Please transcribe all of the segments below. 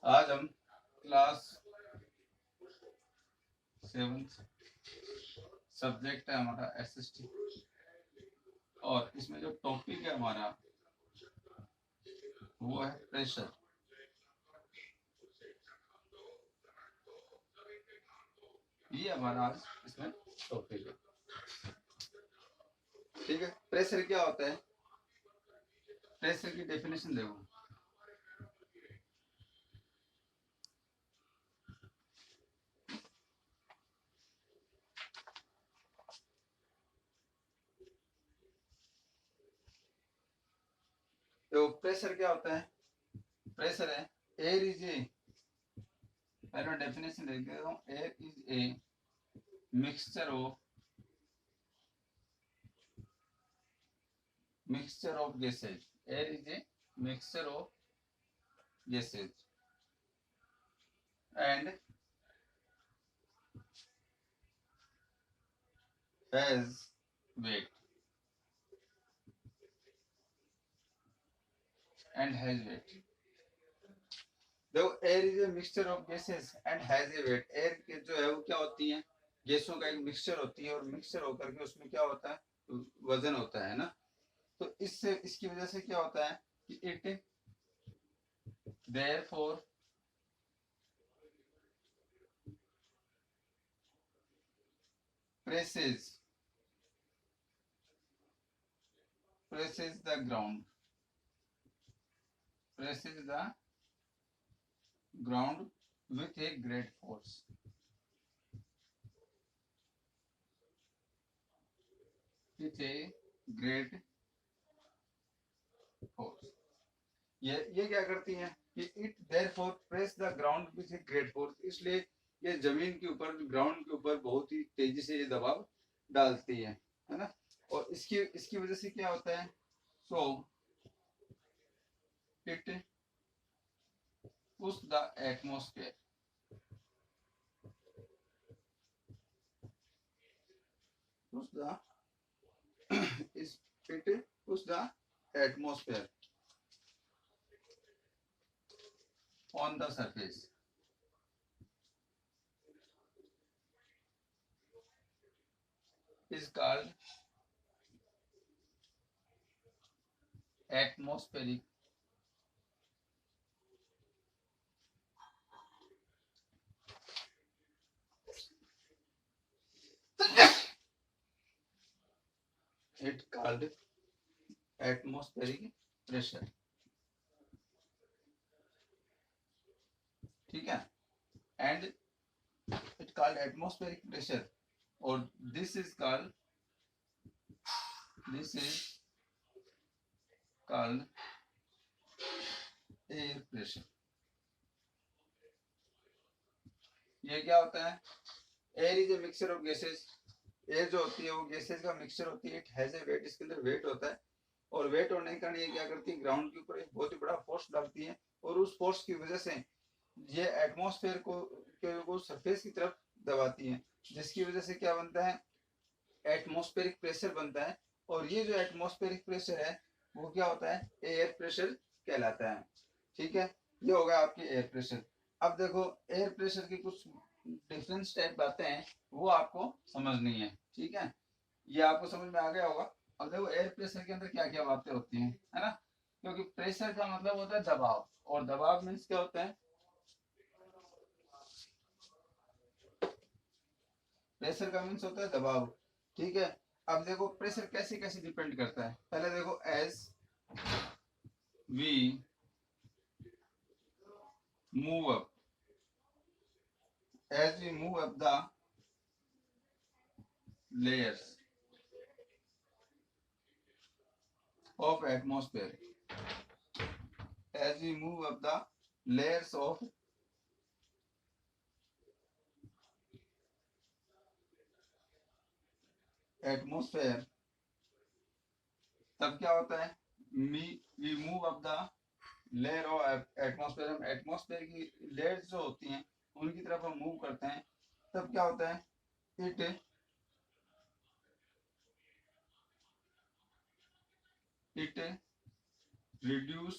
आज हम class 7 subject है हमारा एसएसटी और इसमें जो टॉपिक है हमारा वो है प्रेशर। ये हमारा आज इसमें टॉपिक है। ठीक है, प्रेशर क्या होता है? प्रेशर की डेफिनेशन देखो। तो प्रेशर क्या होता है? प्रेशर है एयर इज ए, पहले डेफिनेशन देख देता हूँ। Air is a mixture of gases. Air is a mixture of gases and has weight and has weight। देखो, air is a mixture of gases and has a weight. Air के जो है वो क्या होती है? गैसों का एक मिक्सचर होती है और मिक्सचर होकर के उसमें क्या होता है? वजन होता है ना। तो इससे इसकी वजह से क्या होता है कि it therefore presses the ground, presses the ground with a great force। with a great force। ये क्या करती है कि it therefore press the ground with a great force. इसलिए ये जमीन के ऊपर, ग्राउंड के ऊपर बहुत ही तेजी से ये दबाव डालती है ना। और इसकी इसकी वजह से क्या होता है? So it push the atmosphere, push the it push the atmosphere on the surface is called atmospheric it called atmospheric pressure। ठीक है, and it called atmospheric pressure और this is called air pressure. ये क्या होता है? Air is a mixture of gases. Air जो होती है वो गैसेस का मिक्सचर होती है। इट हैज ए वेट, इसके अंदर वेट होता है और वेट होने के कारण ये क्या करती है? ग्राउंड के ऊपर एक बहुत ही बड़ा फोर्स डालती है और उस फोर्स की वजह से ये एटमॉस्फेयर को सरफेस की तरफ दबाती है, जिसकी वजह से क्या बनता है? एटमॉस्फेरिक प्रेशर बनता है। और ये जो एटमॉस्फेरिक प्रेशर है वो क्या होता है? एयर प्रेशर कहलाता है। ठीक है, ये होगा आपकी एयर प्रेशर। अब देखो, एयर प्रेशर की कुछ डिफरेंस टाइप बातें हैं वो आपको समझनी है। ठीक है, ये आपको समझ में आ गया होगा। अब देखो, एयर प्रेशर के अंदर क्या क्या बातें होती हैं, है ना। क्योंकि प्रेशर का मतलब होता है दबाव, और दबाव मीन्स क्या होता है? प्रेशर का मीन्स होता है दबाव। ठीक है, अब देखो प्रेशर कैसे कैसे डिपेंड करता है। पहले देखो, we move up as we move up the layers of atmosphere, as we move up the layers of atmosphere, तब क्या होता है? We move up the layer of atmosphere. हम एटमॉस्फेयर की लेयर्स जो होती हैं उनकी तरफ हम मूव करते हैं, तब क्या होता है? It it reduce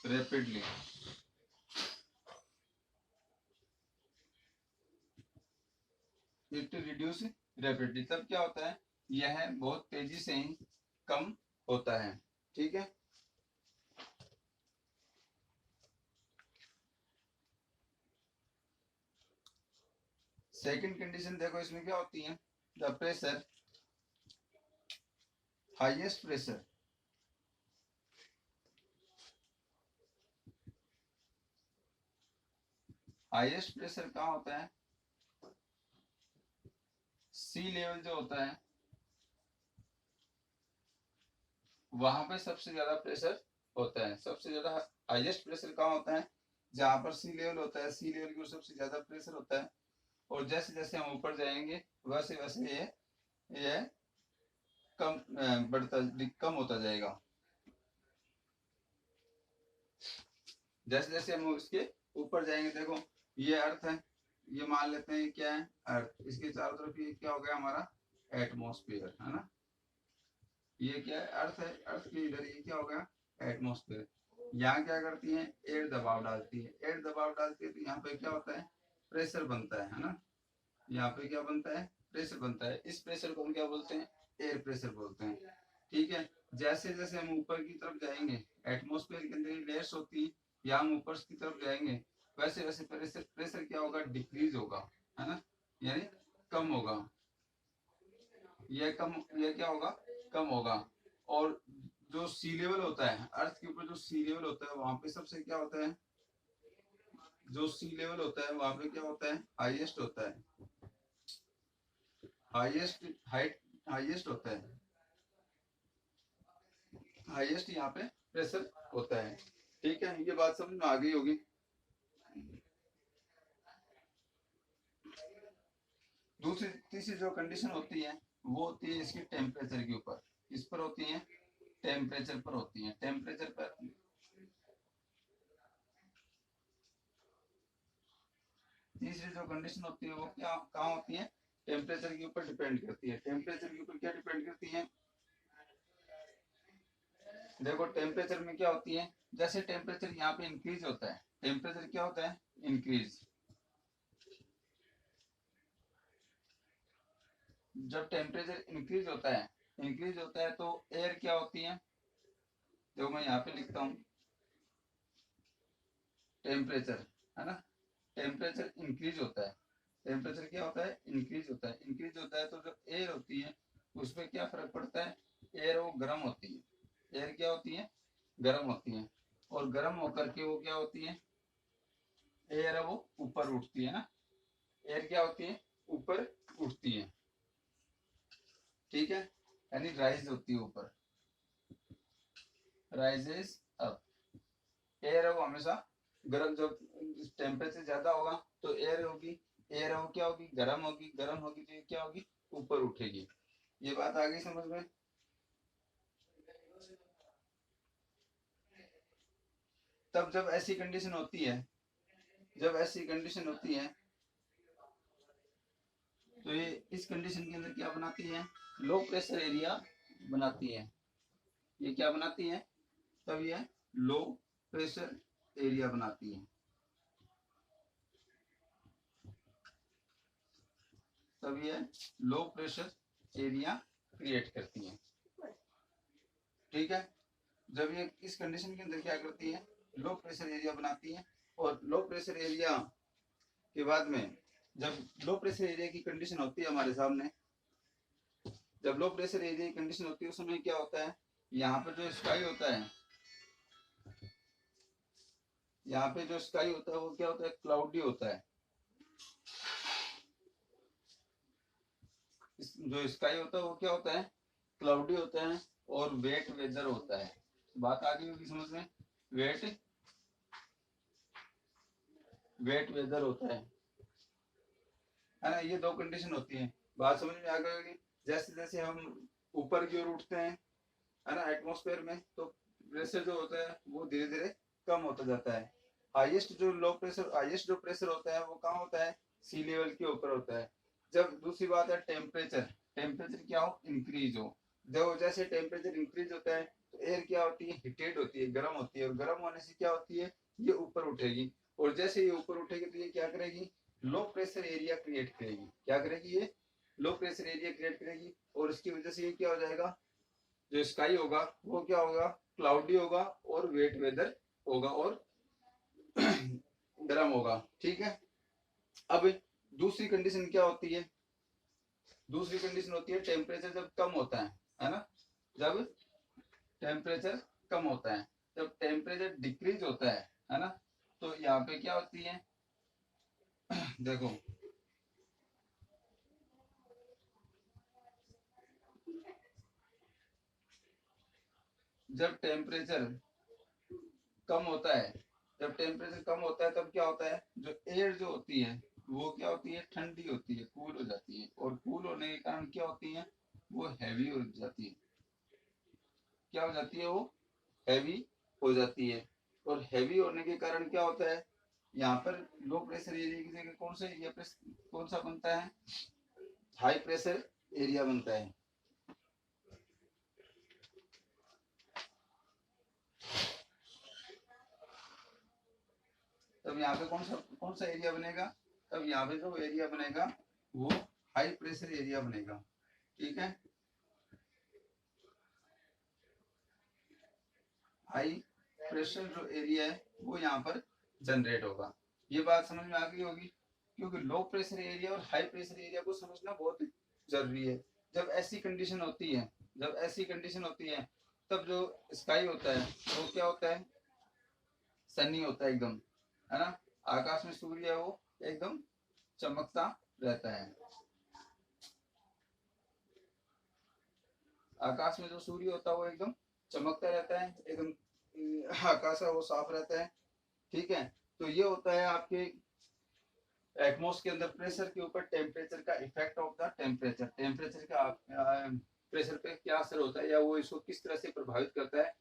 rapidly, it reduce rapidly, तब क्या होता है, यह बहुत तेजी से ही कम होता है। ठीक है, सेकंड कंडीशन देखो इसमें क्या होती है, the pressure, highest pressure, highest pressure कहाँ होता है, सी लेवल जो होता है वहां पे सबसे ज्यादा प्रेशर होता है। सबसे ज्यादा हाईएस्ट प्रेशर कहाँ होता है, जहां पर सी लेवल होता है, सी लेवल की ओर सबसे ज्यादा प्रेशर होता है। और जैसे जैसे हम ऊपर जाएंगे वैसे वैसे ये कम बढ़ता कम होता जाएगा। जैसे जैसे हम इसके ऊपर जाएंगे, देखो ये अर्थ है, ये मान लेते हैं क्या है, अर्थ, इसके चारों तरफ ये क्या हो गया हमारा, एटमॉस्फेयर है ना, ये क्या है, अर्थ है, अर्थ के इधर ये क्या हो गया, एटमॉस्फेयर। यहाँ क्या करती है, एयर दबाव डालती है, एयर दबाव डालती है तो यहाँ पे क्या होता है, प्रेशर बनता है ना, यहाँ पे क्या बनता है, प्रेशर बनता है। इस प्रेशर को हम क्या बोलते हैं, एयर प्रेशर बोलते हैं। ठीक है, जैसे जैसे हम ऊपर की तरफ जाएंगे, एटमॉस्फेयर के अंदर लेयर्स होती है, या हम ऊपर की तरफ जाएंगे वैसे वैसे प्रेशर प्रेशर क्या होगा, डिक्रीज होगा, है ना, यानी कम होगा, ये क्या होगा, कम होगा। और जो सी लेवल होता है, अर्थ के ऊपर जो सी लेवल होता है वहां पे सबसे क्या होता है, जो सी लेवल होता है वहां पे क्या होता है, हाईएस्ट होता है, हाईएस्ट हाइट, हाईएस्ट होता है, हाईएस्ट यहाँ पे प्रेशर होता है। ठीक है, ये बात समझ में आ गई होगी। दूसरी तीसरी जो कंडीशन होती है वो होती है इसकी टेम्परेचर के ऊपर, किस पर होती है, टेम्परेचर पर होती है, टेम्परेचर पर। तीसरी जो कंडीशन होती है वो क्या कहाँ होती है, टेम्परेचर के ऊपर डिपेंड करती है। टेम्परेचर के ऊपर क्या डिपेंड करती है, देखो टेम्परेचर में क्या होती है, जैसे टेम्परेचर यहाँ पे इंक्रीज होता है, टेम्परेचर क्या होता है, इंक्रीज। जब टेम्परेचर इंक्रीज होता है तो एयर क्या होती है, देखो मैं यहाँ पे लिखता हूँ, टेम्परेचर है ना, टेम्परेचर इंक्रीज होता है, टेम्परेचर क्या होता है, इंक्रीज होता है, इंक्रीज होता है तो जो एयर होती है उस पर क्या फर्क पड़ता है, एयर वो गर्म होती है, एयर क्या होती है, गर्म होती है, और गर्म होकर के वो क्या होती है, एयर है वो ऊपर उठती है ना, एयर क्या होती है, ऊपर उठती है। ठीक है, यानी राइज होती है ऊपर, राइजेस अप, एयर है वो हमेशा गर्म, जब टेम्परेचर ज्यादा होगा तो एयर होगी, एयर है वो क्या होगी, गर्म होगी, गर्म होगी तो ये क्या होगी, ऊपर उठेगी। ये बात आ गई समझ में। तब जब ऐसी कंडीशन होती है, जब ऐसी कंडीशन होती है तो ये इस कंडीशन के अंदर क्या बनाती है, लो प्रेशर एरिया बनाती है। ये क्या बनाती है, तब ये लो प्रेशर एरिया बनाती है, तब ये लो प्रेशर एरिया क्रिएट करती है। ठीक है, जब ये इस कंडीशन के अंदर क्या करती है, लो प्रेशर एरिया बनाती है। और लो प्रेशर एरिया के बाद में, जब लो प्रेशर एरिया की कंडीशन होती है हमारे सामने, जब लो प्रेशर एरिया की कंडीशन होती है उस समय क्या होता है, यहाँ पे जो स्काई होता है, यहाँ पे जो स्काई होता है वो क्या होता है, क्लाउडी होता है। जो स्काई होता है वो क्या होता है, क्लाउडी होता है, और वेट वेदर होता है। बात आ गई होगी समझ में, वेट वेट वेदर होता है ना, ये दो कंडीशन होती है। बात समझ में आ गई होगी। जैसे जैसे हम ऊपर की ओर उठते हैं है ना एटमॉस्फेयर में, तो प्रेशर जो होता है वो धीरे धीरे कम होता जाता है। हाईएस्ट जो लो प्रेशर, हाईएस्ट जो प्रेशर होता है वो कहाँ होता है, सी लेवल के ऊपर होता है। जब दूसरी बात है टेम्परेचर, टेम्परेचर क्या हो, इंक्रीज हो, जब जैसे टेम्परेचर इंक्रीज होता है तो एयर क्या होती है, हीटेड होती है, गर्म होती है, और गर्म होने से क्या होती है, ये ऊपर उठेगी, और जैसे ये ऊपर उठेगी तो ये क्या करेगी, लो प्रेशर एरिया क्रिएट करेगी। क्या करेगी, ये लो प्रेशर एरिया क्रिएट करेगी, और इसकी वजह से ये क्या हो जाएगा, जो स्काई होगा वो क्या होगा, क्लाउडी होगा और वेट वेदर होगा और गर्म होगा। ठीक है। अब दूसरी कंडीशन क्या होती है, दूसरी कंडीशन होती है टेम्परेचर जब कम होता है ना, जब टेम्परेचर कम होता है, जब टेम्परेचर डिक्रीज होता है ना, तो यहाँ पे क्या होती है, देखो जब टेम्परेचर कम होता है, जब टेम्परेचर कम होता है तब क्या होता है, जो एयर जो होती है वो क्या होती है, ठंडी होती है, कूल हो जाती है, और कूल होने के कारण क्या होती है, वो हैवी हो जाती है। क्या हो जाती है, वो हैवी हो जाती है, और हैवी होने के कारण क्या होता है, यहाँ पर लो प्रेशर एरिया की जगह कौन सा एरिया कौन सा बनता है, हाई प्रेशर एरिया बनता है। तब यहाँ पे कौन सा एरिया बनेगा, तब यहाँ पे जो एरिया बनेगा वो हाई प्रेशर एरिया बनेगा। ठीक है, हाई प्रेशर जो एरिया है वो यहाँ पर जनरेट होगा। ये बात समझ में आ गई होगी, क्योंकि लो प्रेशर एरिया और हाई प्रेशर एरिया को समझना बहुत जरूरी है। जब ऐसी कंडीशन होती है, जब ऐसी कंडीशन होती है तब जो स्काई होता है वो क्या होता है, सनी होता है एकदम, है ना, आकाश में सूर्य है वो एकदम चमकता रहता है। आकाश में जो सूर्य होता है वो एकदम चमकता रहता है, एकदम आकाश है वो साफ रहता है। ठीक है, तो ये होता है आपके एटमॉस के अंदर प्रेशर के ऊपर टेम्परेचर का effect of the temperature, temperature का प्रेशर पे क्या असर होता है, या वो इसको किस तरह से प्रभावित करता है,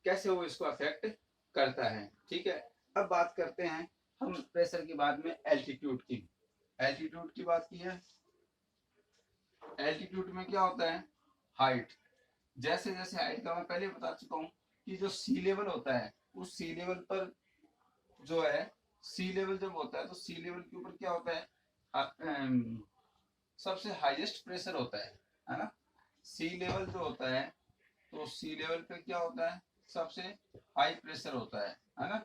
कैसे वो इसको अफेक्ट करता है। ठीक है, अब बात करते हैं हम प्रेशर के बाद में एल्टीट्यूड की, एल्टीट्यूड की बात की है। एल्टीट्यूड में क्या होता है, हाइट, जैसे जैसे हाइट का मैं पहले बता चुका हूँ कि जो सी लेवल होता है उस सी लेवल पर जो है, सी लेवल जब होता है तो सी लेवल के ऊपर क्या होता है, सबसे हाईएस्ट प्रेशर होता है ना। सी लेवल जो होता है तो सी लेवल पे क्या होता है, सबसे हाई प्रेशर होता है ना,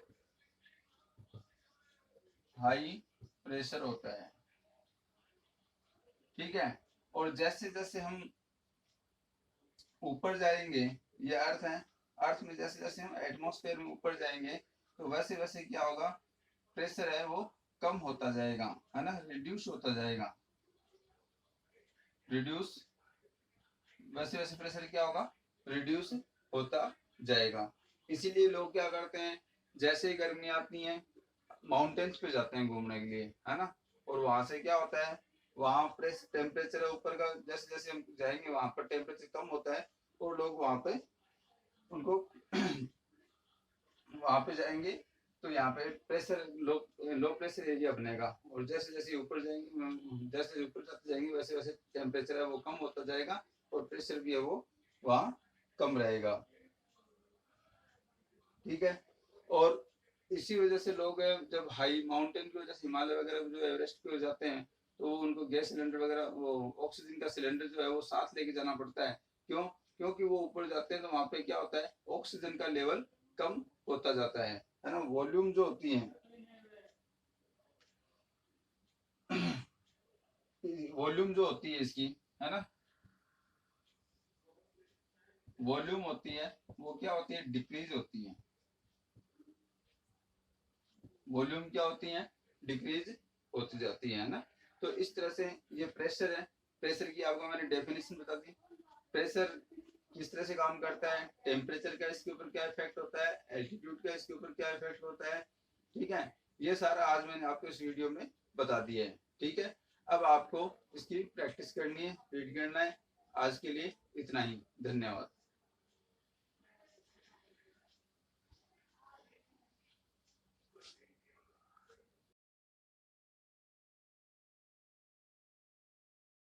हाई प्रेशर होता है। ठीक है, और जैसे जैसे हम ऊपर जाएंगे, ये अर्थ है, अर्थ में जैसे जैसे हम एटमॉस्फेयर में ऊपर जाएंगे तो वैसे वैसे क्या होगा, प्रेशर है वो कम होता जाएगा, है ना, रिड्यूस होता जाएगा, रिड्यूस, वैसे वैसे प्रेशर क्या होगा, रिड्यूस होता जाएगा। इसीलिए लोग क्या करते हैं, जैसे ही गर्मी आती है माउंटेन्स पे जाते हैं घूमने के लिए, है ना, और वहां से क्या होता है, वहां प्रेस टेम्परेचर ऊपर का, जैसे जैसे हम जाएंगे वहां पर टेम्परेचर कम होता है, और लोग वहां पे उनको वहां पे जाएंगे तो यहाँ पे प्रेशर लो प्रेशर एरिया बनेगा, और जैसे जैसे ऊपर जाएंगे, जैसे ऊपर जाते जाएंगे वैसे वैसे टेम्परेचर है वो कम होता जाएगा, और प्रेशर भी है वो वहाँ कम रहेगा। ठीक है, और इसी वजह से लोग जब हाई माउंटेन की वजह से, हिमालय वगैरह जो एवरेस्ट पे जाते हैं, तो उनको गैस सिलेंडर वगैरह, वो ऑक्सीजन का सिलेंडर जो है वो साथ लेके जाना पड़ता है। क्यों, क्योंकि वो ऊपर जाते हैं तो वहां पे क्या होता है, ऑक्सीजन का लेवल कम होता जाता है ना, वॉल्यूम जो होती है वॉल्यूम जो होती है इसकी, है ना, वॉल्यूम होती है वो क्या होती है, डिक्रीज होती है, वॉल्यूम क्या होती है, डिक्रीज होती जाती है ना। तो इस तरह से ये प्रेशर है, प्रेशर की आपको मैंने डेफिनेशन बता दी। प्रेशर किस तरह से काम करता है, टेम्परेचर का इसके ऊपर क्या इफेक्ट होता है, एल्टीट्यूड का इसके ऊपर क्या इफेक्ट होता है। ठीक है, ये सारा आज मैंने आपको इस वीडियो में बता दिया है। ठीक है, अब आपको इसकी प्रैक्टिस करनी है, रीड करना है। आज के लिए इतना ही, धन्यवाद।